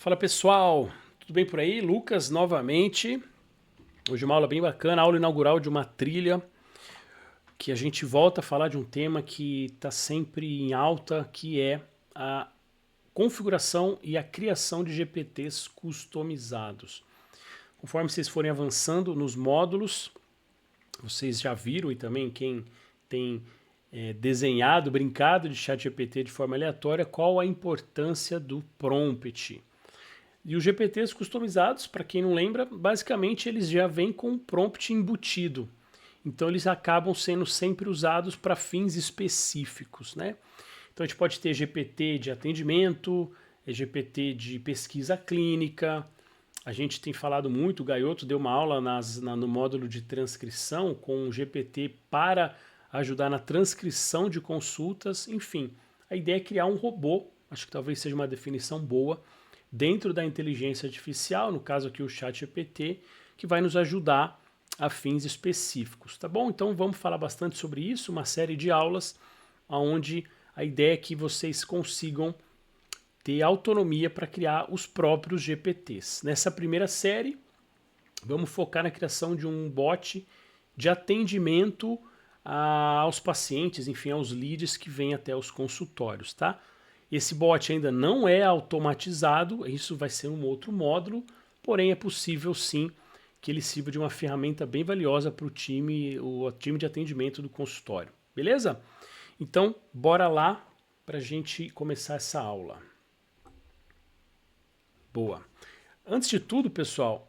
Fala pessoal, tudo bem por aí? Lucas novamente. Hoje uma aula bem bacana, aula inaugural de uma trilha que a gente volta a falar de um tema que está sempre em alta, que é a configuração e a criação de GPTs customizados. Conforme vocês forem avançando nos módulos, vocês já viram e também quem tem desenhado, brincado de ChatGPT de forma aleatória, qual a importância do prompt. E os GPTs customizados, para quem não lembra, basicamente eles já vêm com um prompt embutido. Então eles acabam sendo sempre usados para fins específicos, né? Então a gente pode ter GPT de atendimento, GPT de pesquisa clínica. A gente tem falado muito, o Gaioto deu uma aula no módulo de transcrição com o GPT para ajudar na transcrição de consultas. Enfim, a ideia é criar um robô, acho que talvez seja uma definição boa, dentro da inteligência artificial, no caso aqui o ChatGPT, que vai nos ajudar a fins específicos, tá bom? Então vamos falar bastante sobre isso, uma série de aulas onde a ideia é que vocês consigam ter autonomia para criar os próprios GPTs. Nessa primeira série, vamos focar na criação de um bot de atendimento aos pacientes, enfim, aos leads que vêm até os consultórios, tá? Esse bot ainda não é automatizado, isso vai ser um outro módulo, porém é possível sim que ele sirva de uma ferramenta bem valiosa para o time de atendimento do consultório. Beleza? Então, bora lá para a gente começar essa aula. Boa. Antes de tudo, pessoal,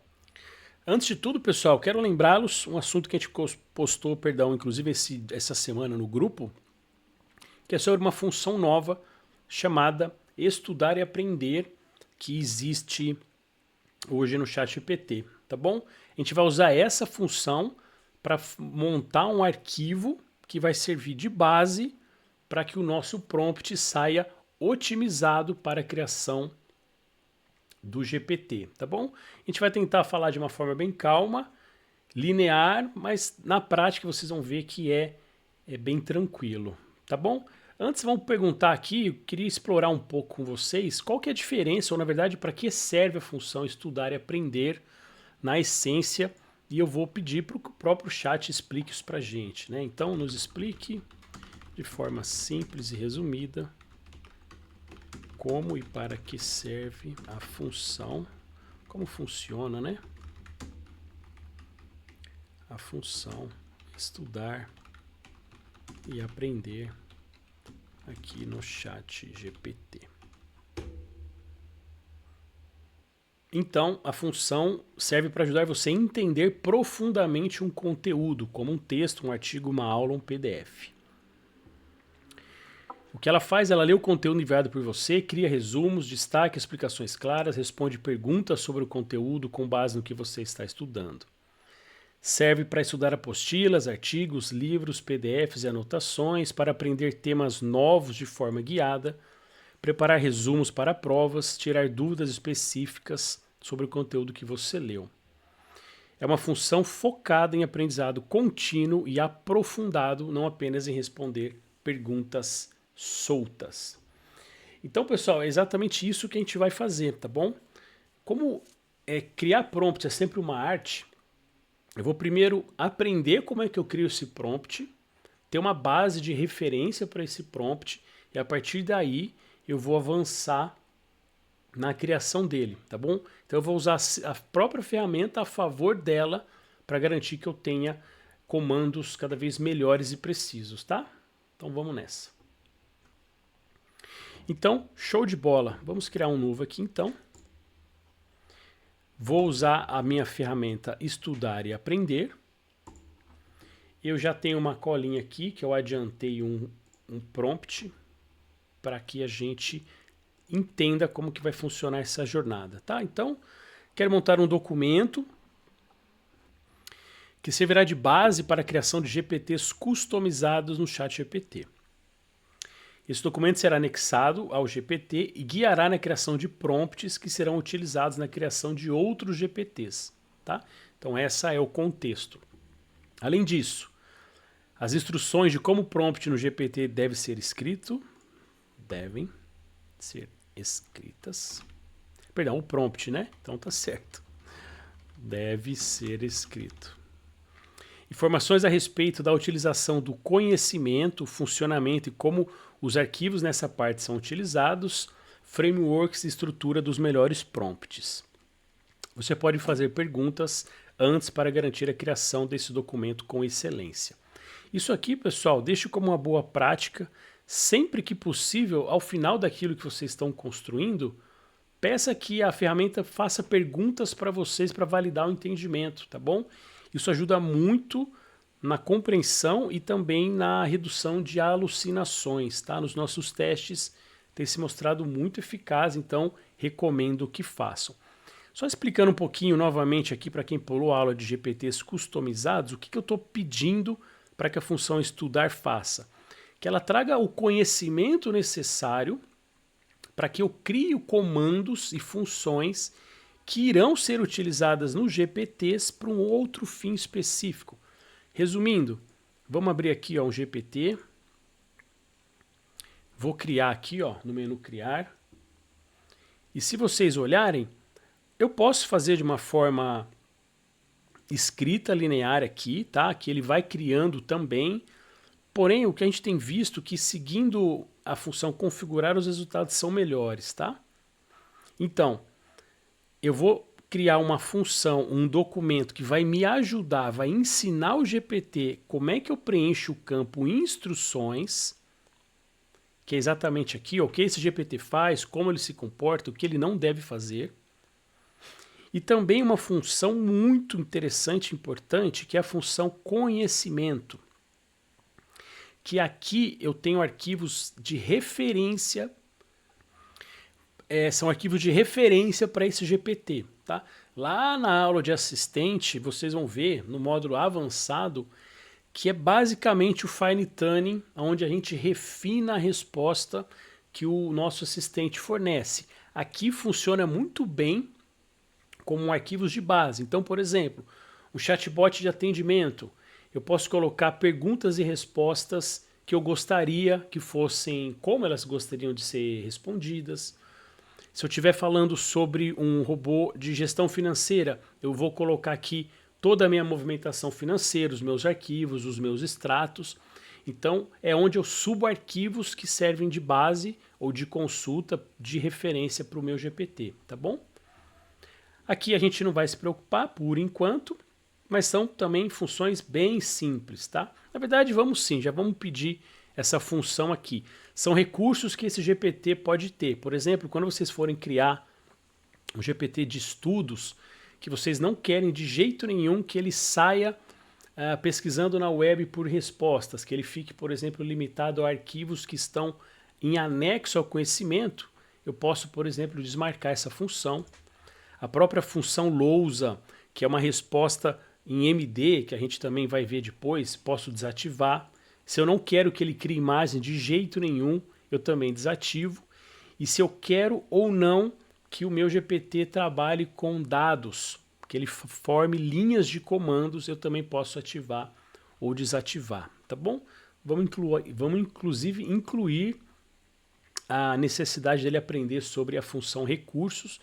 quero lembrá-los um assunto que a gente postou, inclusive essa semana no grupo, que é sobre uma função nova chamada Estudar e Aprender, que existe hoje no ChatGPT, tá bom? A gente vai usar essa função para montar um arquivo que vai servir de base para que o nosso prompt saia otimizado para a criação do GPT, tá bom? A gente vai tentar falar de uma forma bem calma, linear, mas na prática vocês vão ver que é bem tranquilo, tá bom? Antes, vamos perguntar aqui, eu queria explorar um pouco com vocês qual que é a diferença, ou na verdade, para que serve a função estudar e aprender na essência, e eu vou pedir para o próprio chat explique isso para a gente, né? Então, nos explique de forma simples e resumida como e para que serve a função, como funciona, né? A função estudar e aprender aqui no ChatGPT. Então, a função serve para ajudar você a entender profundamente um conteúdo, como um texto, um artigo, uma aula, um PDF. O que ela faz? Ela lê o conteúdo enviado por você, cria resumos, destaca explicações claras, responde perguntas sobre o conteúdo com base no que você está estudando. Serve para estudar apostilas, artigos, livros, PDFs e anotações, para aprender temas novos de forma guiada, preparar resumos para provas, tirar dúvidas específicas sobre o conteúdo que você leu. É uma função focada em aprendizado contínuo e aprofundado, não apenas em responder perguntas soltas. Então, pessoal, é exatamente isso que a gente vai fazer, tá bom? Como criar prompt é sempre uma arte, eu vou primeiro aprender como é que eu crio esse prompt, ter uma base de referência para esse prompt e a partir daí eu vou avançar na criação dele, tá bom? Então eu vou usar a própria ferramenta a favor dela para garantir que eu tenha comandos cada vez melhores e precisos, tá? Então vamos nessa. Então, show de bola. Vamos criar um novo aqui então. Vou usar a minha ferramenta Estudar e Aprender. Eu já tenho uma colinha aqui que eu adiantei um prompt para que a gente entenda como que vai funcionar essa jornada, tá? Então, quero montar um documento que servirá de base para a criação de GPTs customizados no ChatGPT. Esse documento será anexado ao GPT e guiará na criação de prompts que serão utilizados na criação de outros GPTs, tá? Então, esse é o contexto. Além disso, as instruções de como o prompt no GPT devem ser escritas Perdão, o prompt, né? Então tá certo. Deve ser escrito. Informações a respeito da utilização do conhecimento, funcionamento e como os arquivos nessa parte são utilizados, frameworks e estrutura dos melhores prompts. Você pode fazer perguntas antes para garantir a criação desse documento com excelência. Isso aqui, pessoal, deixe como uma boa prática. Sempre que possível, ao final daquilo que vocês estão construindo, peça que a ferramenta faça perguntas para vocês para validar o entendimento, tá bom? Isso ajuda muito na compreensão e também na redução de alucinações, tá? Nos nossos testes tem se mostrado muito eficaz, então recomendo que façam. Só explicando um pouquinho novamente aqui para quem pulou a aula de GPTs customizados, o que eu estou pedindo para que a função estudar faça? Que ela traga o conhecimento necessário para que eu crie comandos e funções que irão ser utilizadas nos GPTs para um outro fim específico. Resumindo, vamos abrir aqui ó, um GPT. Vou criar aqui ó, no menu criar. E se vocês olharem, eu posso fazer de uma forma escrita linear aqui, tá? Que ele vai criando também. Porém, o que a gente tem visto é que seguindo a função configurar, os resultados são melhores, tá? Então, eu vou criar uma função, um documento que vai me ajudar, vai ensinar o GPT como é que eu preencho o campo instruções, que é exatamente aqui, o que esse GPT faz, como ele se comporta, o que ele não deve fazer. E também uma função muito interessante e importante, que é a função conhecimento. Que aqui eu tenho arquivos de referência, são arquivos de referência para esse GPT. Tá? Lá na aula de assistente, vocês vão ver no módulo avançado, que é basicamente o fine tuning, onde a gente refina a resposta que o nosso assistente fornece. Aqui funciona muito bem como arquivos de base. Então, por exemplo, o chatbot de atendimento, eu posso colocar perguntas e respostas que eu gostaria que fossem, como elas gostariam de ser respondidas. Se eu estiver falando sobre um robô de gestão financeira, eu vou colocar aqui toda a minha movimentação financeira, os meus arquivos, os meus extratos. Então, é onde eu subo arquivos que servem de base ou de consulta, de referência para o meu GPT, tá bom? Aqui a gente não vai se preocupar por enquanto, mas são também funções bem simples, tá? Na verdade, vamos sim, já vamos pedir essa função aqui. São recursos que esse GPT pode ter. Por exemplo, quando vocês forem criar um GPT de estudos, que vocês não querem de jeito nenhum que ele saia pesquisando na web por respostas, que ele fique, por exemplo, limitado a arquivos que estão em anexo ao conhecimento, eu posso, por exemplo, desmarcar essa função. A própria função lousa, que é uma resposta em MD, que a gente também vai ver depois, posso desativar. Se eu não quero que ele crie imagem de jeito nenhum, eu também desativo. E se eu quero ou não que o meu GPT trabalhe com dados, que ele forme linhas de comandos, eu também posso ativar ou desativar, tá bom? Vamos inclusive incluir a necessidade dele aprender sobre a função recursos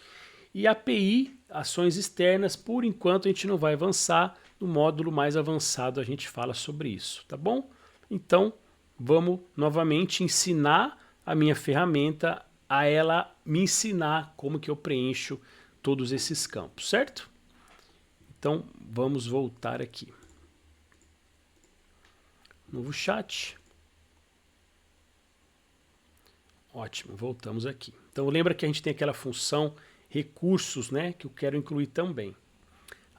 e API, ações externas. Por enquanto a gente não vai avançar, no módulo mais avançado a gente fala sobre isso, tá bom? Então vamos novamente ensinar a minha ferramenta a ela me ensinar como que eu preencho todos esses campos, certo? Então vamos voltar aqui. Novo chat. Ótimo, voltamos aqui. Então lembra que a gente tem aquela função recursos, né, que eu quero incluir também.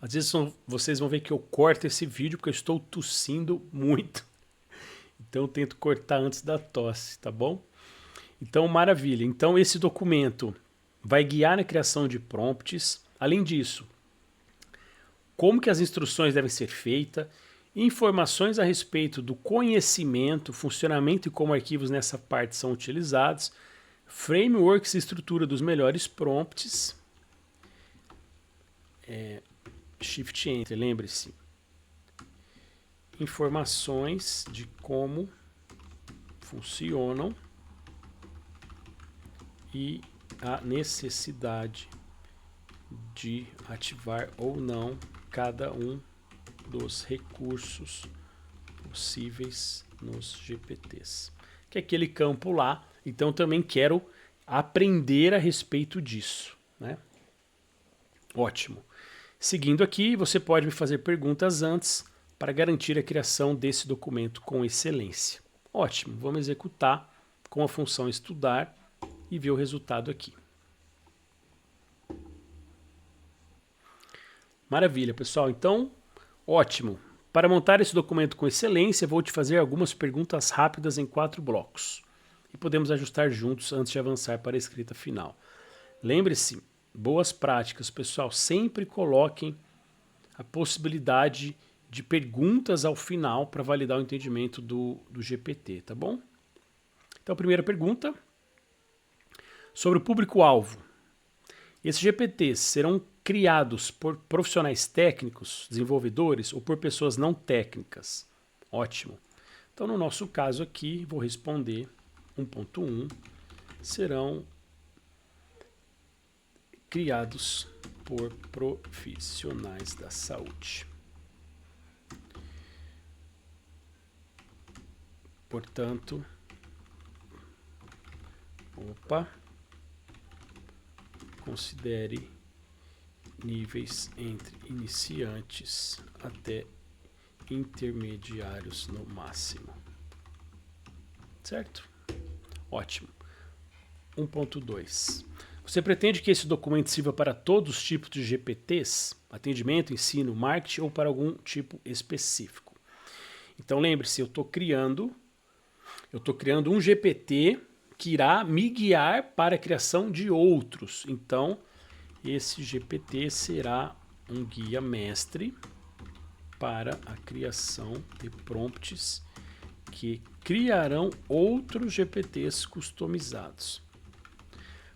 Às vezes vocês vão ver que eu corto esse vídeo porque eu estou tossindo muito. Então eu tento cortar antes da tosse, tá bom? Então maravilha. Então esse documento vai guiar na criação de prompts. Além disso, como que as instruções devem ser feitas, informações a respeito do conhecimento, funcionamento e como arquivos nessa parte são utilizados, frameworks e estrutura dos melhores prompts, Shift Enter, lembre-se, informações de como funcionam e a necessidade de ativar ou não cada um dos recursos possíveis nos GPTs. Que é aquele campo lá, então também quero aprender a respeito disso, né? Ótimo. Seguindo aqui, você pode me fazer perguntas antes para garantir a criação desse documento com excelência. Ótimo, vamos executar com a função estudar e ver o resultado aqui. Maravilha, pessoal. Então, ótimo. Para montar esse documento com excelência, vou te fazer algumas perguntas rápidas em 4 blocos. E podemos ajustar juntos antes de avançar para a escrita final. Lembre-se, boas práticas, pessoal. Sempre coloquem a possibilidade de perguntas ao final para validar o entendimento do GPT, tá bom? Então, a primeira pergunta, sobre o público-alvo. Esses GPTs serão criados por profissionais técnicos, desenvolvedores, ou por pessoas não técnicas? Ótimo. Então, no nosso caso aqui, vou responder 1.1, serão criados por profissionais da saúde. Portanto, considere níveis entre iniciantes até intermediários no máximo. Certo? Ótimo. 1.2. Você pretende que esse documento sirva para todos os tipos de GPTs? Atendimento, ensino, marketing ou para algum tipo específico? Então lembre-se, eu estou criando um GPT que irá me guiar para a criação de outros. Então, esse GPT será um guia mestre para a criação de prompts que criarão outros GPTs customizados.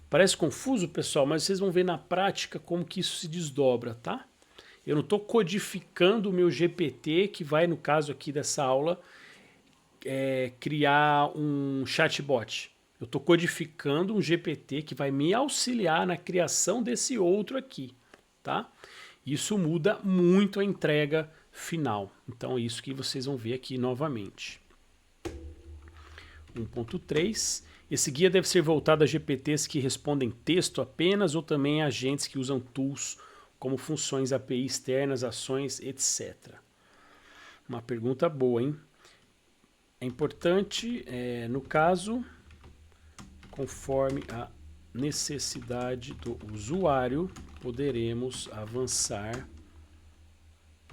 Parece confuso, pessoal, mas vocês vão ver na prática como que isso se desdobra, tá? Eu não estou codificando o meu GPT, que vai, no caso aqui dessa aula, criar um chatbot. Eu estou codificando um GPT que vai me auxiliar na criação desse outro aqui, tá? Isso muda muito a entrega final. Então é isso que vocês vão ver aqui novamente. 1.3. Esse guia deve ser voltado a GPTs que respondem texto apenas ou também a agentes que usam tools como funções API externas, ações, etc. Uma pergunta boa, hein? É importante, no caso, conforme a necessidade do usuário, poderemos avançar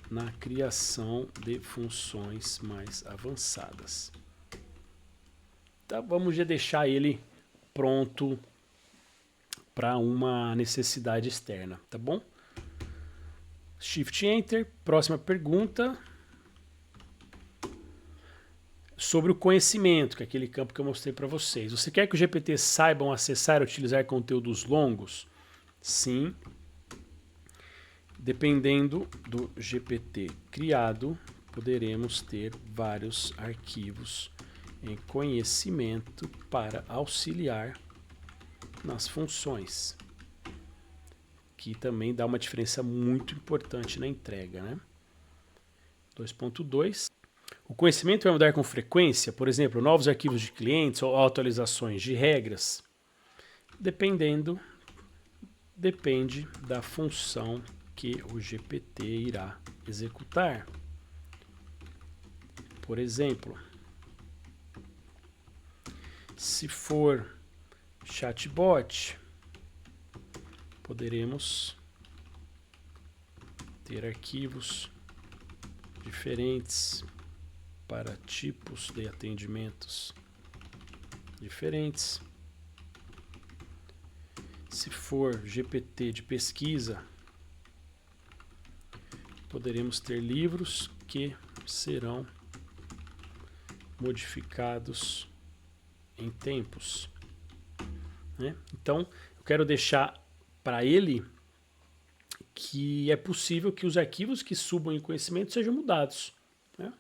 na criação de funções mais avançadas. Tá, vamos já deixar ele pronto para uma necessidade externa, tá bom? Shift Enter, próxima pergunta. Sobre o conhecimento, que é aquele campo que eu mostrei para vocês. Você quer que os GPTs saibam acessar e utilizar conteúdos longos? Sim. Dependendo do GPT criado, poderemos ter vários arquivos em conhecimento para auxiliar nas funções, que também dá uma diferença muito importante na entrega, né? 2.2. O conhecimento vai mudar com frequência, por exemplo, novos arquivos de clientes ou atualizações de regras? Depende da função que o GPT irá executar. Por exemplo, se for chatbot, poderemos ter arquivos diferentes para tipos de atendimentos diferentes. Se for GPT de pesquisa, poderemos ter livros que serão modificados em tempos, né? Então, eu quero deixar para ele que é possível que os arquivos que subam em conhecimento sejam mudados, né?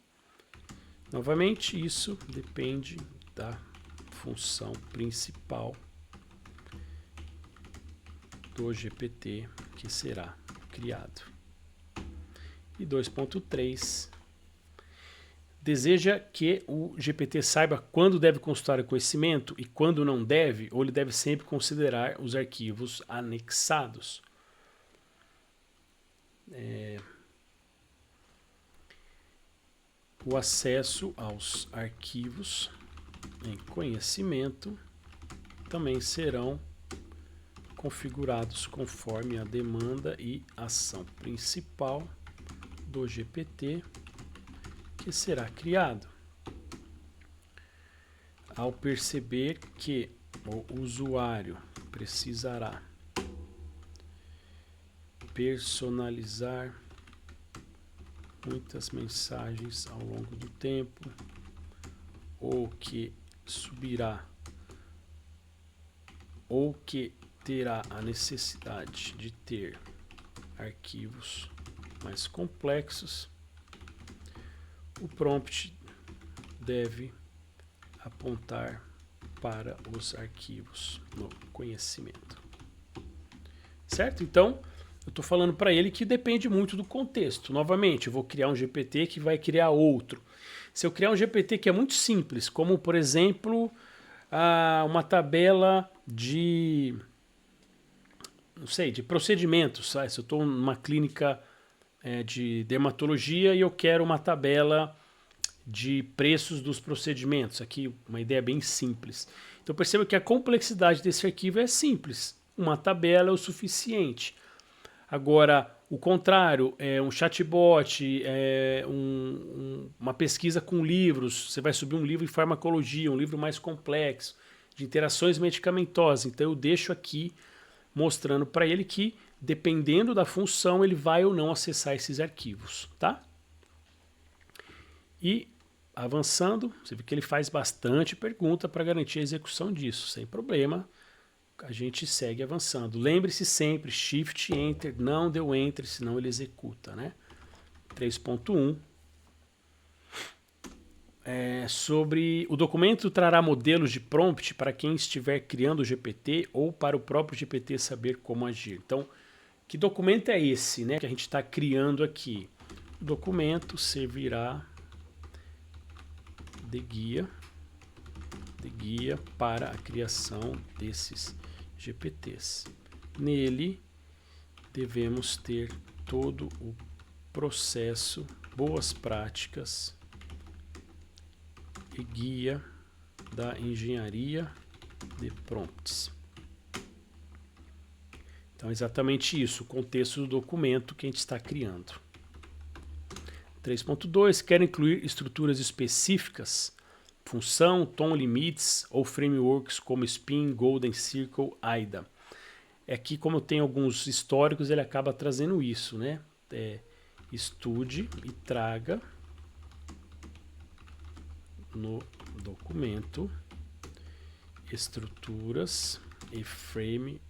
Novamente, isso depende da função principal do GPT que será criado. E 2.3 deseja que o GPT saiba quando deve consultar o conhecimento e quando não deve, ou ele deve sempre considerar os arquivos anexados. O acesso aos arquivos em conhecimento também serão configurados conforme a demanda e ação principal do GPT que será criado. Ao perceber que o usuário precisará personalizar muitas mensagens ao longo do tempo, ou que subirá, ou que terá a necessidade de ter arquivos mais complexos, o prompt deve apontar para os arquivos no conhecimento. Certo? Então, eu estou falando para ele que depende muito do contexto. Novamente, eu vou criar um GPT que vai criar outro. Se eu criar um GPT que é muito simples, como, por exemplo, uma tabela de, não sei, de procedimentos. Sabe? Se eu estou numa clínica de dermatologia e eu quero uma tabela de preços dos procedimentos. Aqui, uma ideia bem simples. Então, perceba que a complexidade desse arquivo é simples. Uma tabela é o suficiente. Agora, o contrário, um chatbot, uma pesquisa com livros, você vai subir um livro de farmacologia, um livro mais complexo, de interações medicamentosas. Então eu deixo aqui mostrando para ele que, dependendo da função, ele vai ou não acessar esses arquivos, tá? E avançando, você vê que ele faz bastante pergunta para garantir a execução disso, sem problema. A gente segue avançando. Lembre-se sempre, Shift Enter, não deu Enter, senão ele executa, né? 3.1. Sobre o documento trará modelos de prompt para quem estiver criando o GPT ou para o próprio GPT saber como agir. Então, que documento é esse, né, que a gente está criando aqui? O documento servirá de guia para a criação desses GPTs. Nele, devemos ter todo o processo, boas práticas e guia da engenharia de prompts. Então, é exatamente isso, o contexto do documento que a gente está criando. 3.2, quer incluir estruturas específicas, função, tom limites ou frameworks como Spin, Golden Circle, AIDA. Aqui, como eu tenho alguns históricos, ele acaba trazendo isso, né? Estude e traga no documento estruturas e frameworks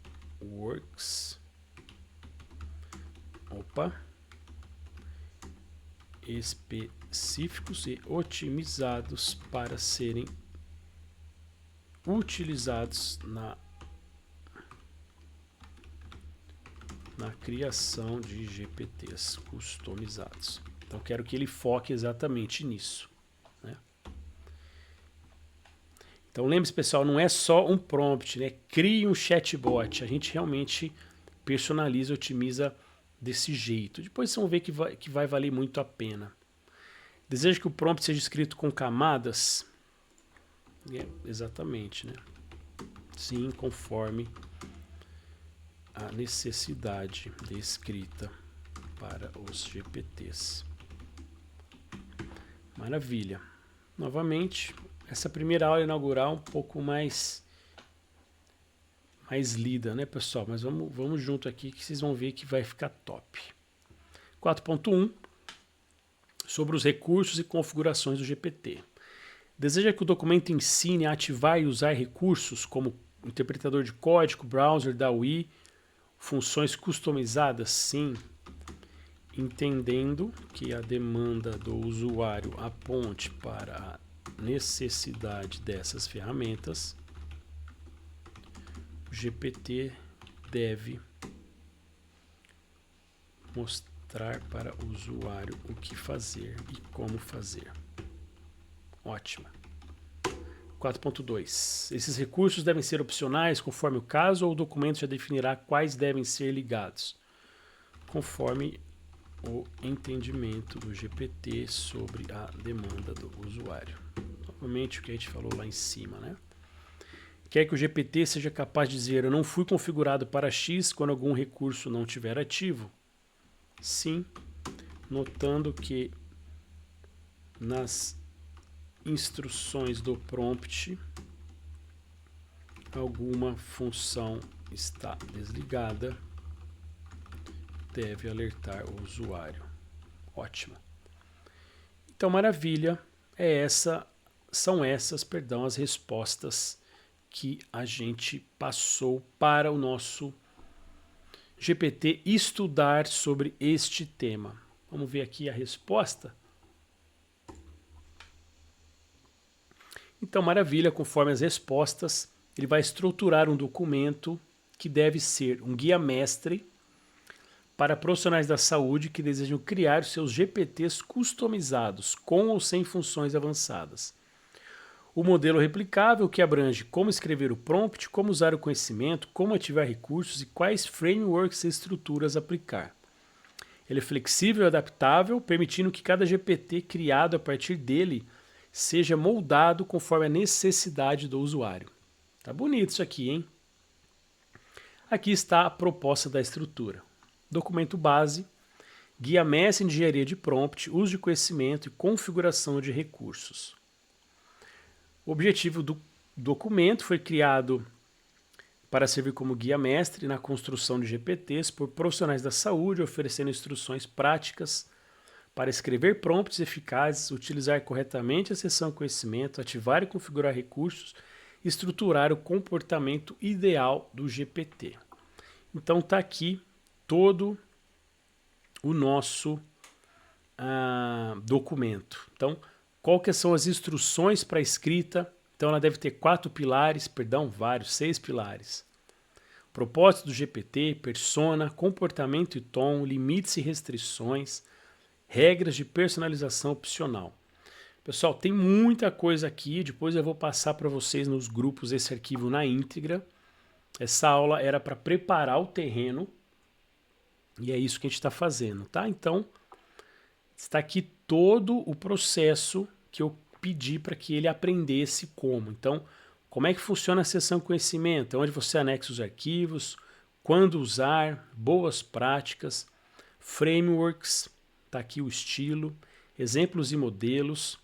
específicos e otimizados para serem utilizados na criação de GPTs customizados. Então, quero que ele foque exatamente nisso, né? Então, lembre-se, pessoal, não é só um prompt, né? Crie um chatbot. A gente realmente personaliza, otimiza desse jeito. Depois vocês vão ver que vai valer muito a pena. Deseja que o prompt seja escrito com camadas? Exatamente, né? Sim, conforme a necessidade de escrita para os GPTs. Maravilha. Novamente, essa primeira aula inaugural um pouco mais lida, né, pessoal? Mas vamos junto aqui que vocês vão ver que vai ficar top. 4.1 sobre os recursos e configurações do GPT. Deseja que o documento ensine a ativar e usar recursos como interpretador de código, browser da UI, funções customizadas? Sim. Entendendo que a demanda do usuário aponte para a necessidade dessas ferramentas, o GPT deve mostrar para o usuário o que fazer e como fazer. Ótimo. 4.2. Esses recursos devem ser opcionais conforme o caso ou o documento já definirá quais devem ser ligados, conforme o entendimento do GPT sobre a demanda do usuário. Novamente o que a gente falou lá em cima, né? Quer que o GPT seja capaz de dizer: eu não fui configurado para X quando algum recurso não estiver ativo? Sim, notando que nas instruções do prompt alguma função está desligada, deve alertar o usuário. Ótimo. Então, maravilha. São essas as respostas que a gente passou para o nosso GPT estudar sobre este tema. Vamos ver aqui a resposta. Então, maravilha, conforme as respostas, ele vai estruturar um documento que deve ser um guia mestre para profissionais da saúde que desejam criar seus GPTs customizados, com ou sem funções avançadas. O modelo replicável, que abrange como escrever o prompt, como usar o conhecimento, como ativar recursos e quais frameworks e estruturas aplicar. Ele é flexível e adaptável, permitindo que cada GPT criado a partir dele seja moldado conforme a necessidade do usuário. Tá bonito isso aqui, hein? Aqui está a proposta da estrutura. Documento base, guia mestre em engenharia de prompt, uso de conhecimento e configuração de recursos. O objetivo do documento foi criado para servir como guia mestre na construção de GPTs por profissionais da saúde, oferecendo instruções práticas para escrever prompts eficazes, utilizar corretamente a seção conhecimento, ativar e configurar recursos e estruturar o comportamento ideal do GPT. Então está aqui todo o nosso documento. Então, quais são as instruções para a escrita? Então ela deve ter 6 pilares. Propósito do GPT, persona, comportamento e tom, limites e restrições, regras de personalização opcional. Pessoal, tem muita coisa aqui, depois eu vou passar para vocês nos grupos esse arquivo na íntegra. Essa aula era para preparar o terreno e é isso que a gente está fazendo, tá? Então, está aqui todo o processo que eu pedi para que ele aprendesse como. Então, como é que funciona a seção conhecimento? Onde você anexa os arquivos, quando usar, boas práticas, frameworks, está aqui o estilo, exemplos e modelos.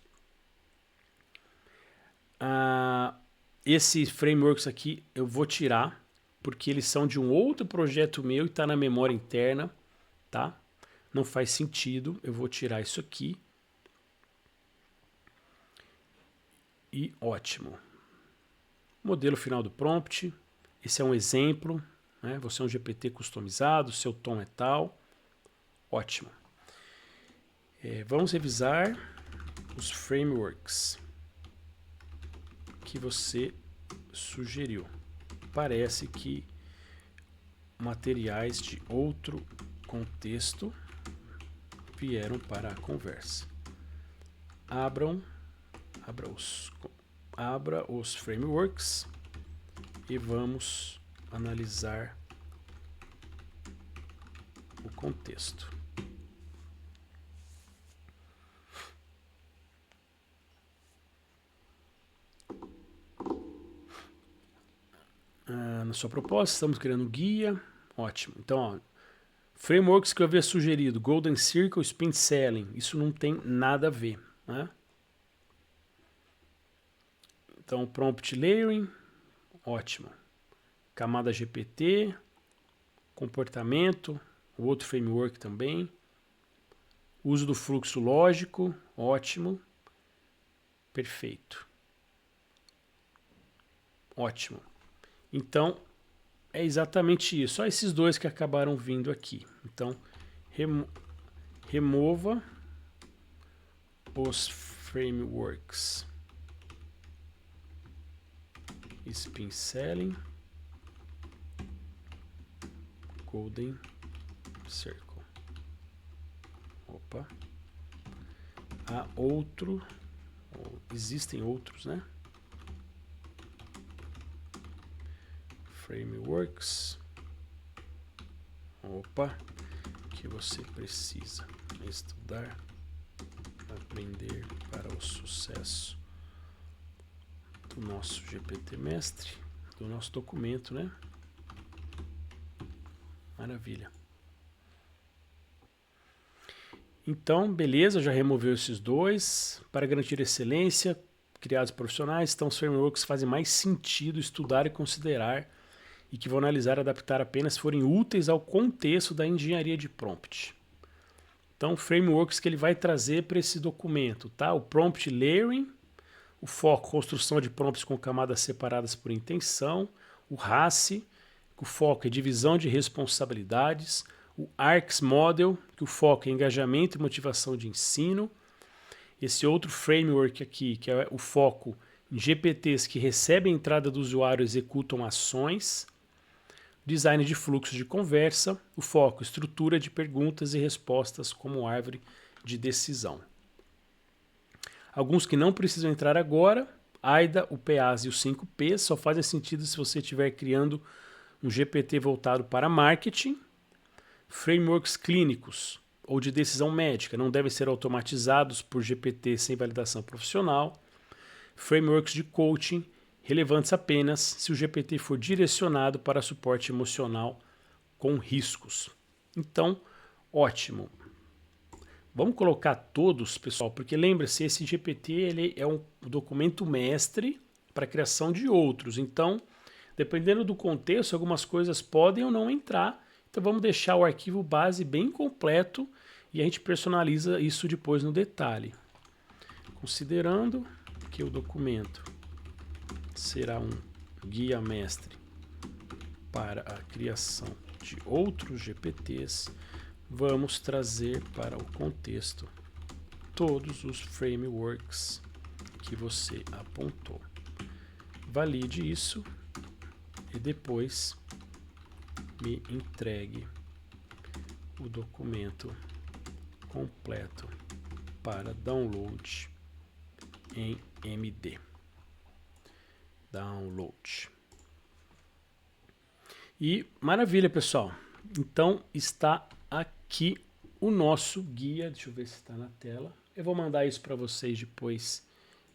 Esses frameworks aqui eu vou tirar, porque eles são de um outro projeto meu e está na memória interna, tá? Não faz sentido, eu vou tirar isso aqui. E ótimo. Modelo final do prompt. Esse é um exemplo, né? Você é um GPT customizado, seu tom é tal. Ótimo. Vamos revisar os frameworks que você sugeriu. Parece que materiais de outro contexto vieram para a conversa. Abra os frameworks e vamos analisar o contexto. Na sua proposta, estamos criando um guia. Ótimo. Então, ó, frameworks que eu havia sugerido, Golden Circle, Spin Selling, isso não tem nada a ver, né? Então, Prompt Layering, ótimo. Camada GPT, comportamento, o outro framework também. Uso do fluxo lógico, ótimo. Perfeito. Ótimo. Então, é exatamente isso. Só esses dois que acabaram vindo aqui. Então, remova os frameworks. Spin Selling, Golden Circle. Opa. Há outro, existem outros, né? Frameworks. Opa, que você precisa estudar, aprender para o sucesso do nosso GPT Mestre, do nosso documento, né? Maravilha. Então, beleza, já removeu esses dois. Para garantir excelência, criados profissionais, então os frameworks fazem mais sentido estudar e considerar e que vão analisar e adaptar apenas se forem úteis ao contexto da engenharia de prompt. Então, frameworks que ele vai trazer para esse documento, tá? O prompt layering, o foco construção de prompts com camadas separadas por intenção, o RACI, que o foco é divisão de responsabilidades, o ARCS Model, que o foco é engajamento e motivação de ensino, esse outro framework aqui, que é o foco em GPTs que recebem a entrada do usuário e executam ações, design de fluxo de conversa, o foco estrutura de perguntas e respostas como árvore de decisão. Alguns que não precisam entrar agora, AIDA, o PAs e os 5Ps, só fazem sentido se você estiver criando um GPT voltado para marketing. Frameworks clínicos ou de decisão médica não devem ser automatizados por GPT sem validação profissional. Frameworks de coaching relevantes apenas se o GPT for direcionado para suporte emocional com riscos. Então, ótimo. Vamos colocar todos, pessoal, porque lembre-se, esse GPT ele é um documento mestre para a criação de outros. Então, dependendo do contexto, algumas coisas podem ou não entrar. Então vamos deixar o arquivo base bem completo e a gente personaliza isso depois no detalhe. Considerando que o documento será um guia mestre para a criação de outros GPTs, vamos trazer para o contexto todos os frameworks que você apontou. Valide isso e depois me entregue o documento completo para download em MD. Download. E maravilha, pessoal. Então está aqui o nosso guia. Deixa eu ver se está na tela. Eu vou mandar isso para vocês depois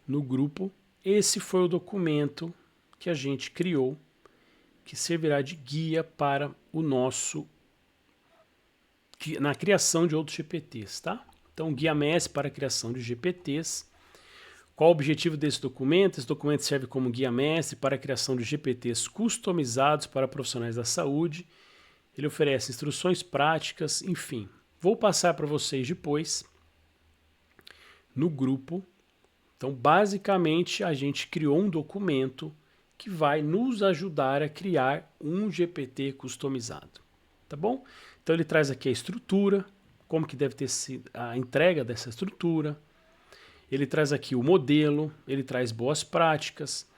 no grupo. Esse foi o documento que a gente criou, que servirá de guia para o nosso na criação de outros GPTs, tá? Então, guia mestre para a criação de GPTs. Qual o objetivo desse documento? Esse documento serve como guia mestre para a criação de GPTs customizados para profissionais da saúde. Ele oferece instruções práticas, enfim. Vou passar para vocês depois no grupo. Então, basicamente, a gente criou um documento que vai nos ajudar a criar um GPT customizado, tá bom? Então ele traz aqui a estrutura, como que deve ter sido a entrega dessa estrutura, ele traz aqui o modelo, ele traz boas práticas,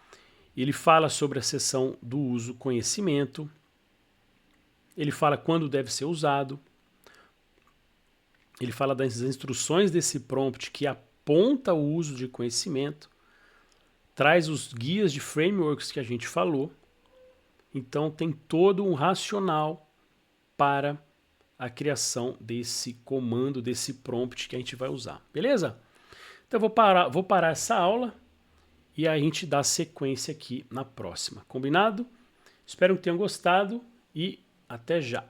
ele fala sobre a seção do uso conhecimento, ele fala quando deve ser usado, ele fala das instruções desse prompt que aponta o uso de conhecimento, traz os guias de frameworks que a gente falou. Então tem todo um racional para a criação desse comando, desse prompt que a gente vai usar. Beleza? Então eu vou parar essa aula e a gente dá sequência aqui na próxima. Combinado? Espero que tenham gostado e até já.